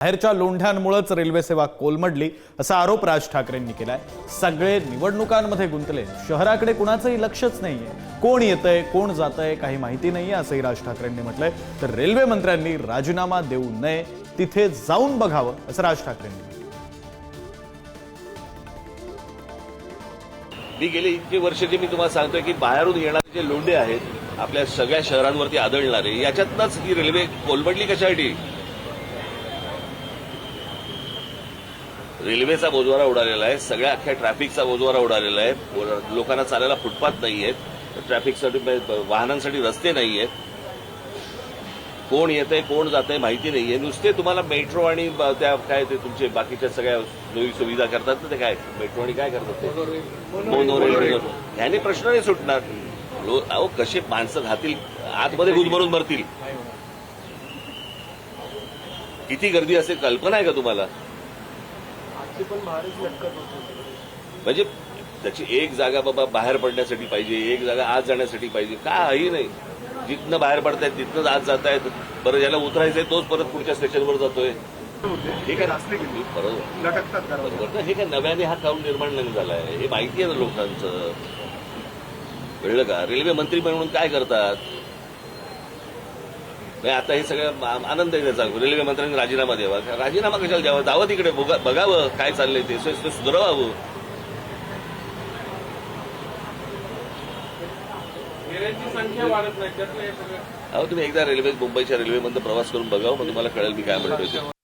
बाहेरच्या लोंढ्यांमुळेच रेल्वे सेवा कोलमडली असा आरोप राज ठाकरेंनी केलाय। सगळे निवडणुकांमध्ये गुंतले, शहराकडे कुणाचंही लक्षच नाहीये, कोण येतंय कोण जातंय काही माहिती नाहीये असंही राज ठाकरेंनी म्हटलंय। तर रेल्वे मंत्र्यांनी राजीनामा देऊ नये, तिथे जाऊन बघावं असं राज ठाकरेंनी म्हटलं। मी गेले इतके वर्ष जे मी तुम्हाला सांगतोय की बाहेरून येणारे जे लोंढे आहेत आपल्या सगळ्या शहरांवरती आदळणारे, याच्यातनंच ही रेल्वे कोलमडली कशासाठी? रेल्वेचा बोजवारा उडालेला आहे, सगळ्या अख्ख्या ट्रॅफिकचा बोजवारा उडालेला आहे, लोकांना चालायला फुटपाथ नाहीयेत, ट्रॅफिकसाठी वाहनांसाठी रस्ते नाहीयेत, कोण येतंय कोण जातंय माहिती नाहीये। नुसते तुम्हाला मेट्रो आणि त्या काय ते तुमचे बाकीच्या सगळ्या सोयी सुविधा करतात ना, ते काय मेट्रो आणि काय करतात ते मोनो रेल्वे, ह्याने प्रश्न नाही सुटणार। अहो कसे माणसं घातील आतमध्ये गुदमरून मरतील, किती गर्दी असेल कल्पना आहे का तुम्हाला? म्हणजे त्याची एक जागा बाबा बाहेर पडण्यासाठी पाहिजे, एक जागा आत जाण्यासाठी पाहिजे, काही नाही। जिथनं बाहेर पडतायत तिथनंच आत जात आहेत। बरं ज्याला उतरायचंय तोच परत पुढच्या स्टेशनवर जातोय। हे काय बरोबर, हे काय नव्याने हा काऊन निर्माण नाही झालाय, हे माहिती आहे ना लोकांचं, कळलं का? रेल्वे मंत्री म्हणून काय करतात? आता हे सगळं आनंद आहे त्याचा, रेल्वे मंत्र्यांनी राजीनामा द्यावा। राजीनामा कशाला द्यावा? जावं तिकडे बघावं काय चाललंय ते सुधारवावं। संख्या वाढत नाही, अहो तुम्ही एकदा मुंबईच्या रेल्वेमध्ये प्रवास करून बघावं, मग तुम्हाला कळेल मी काय म्हणतोय ते।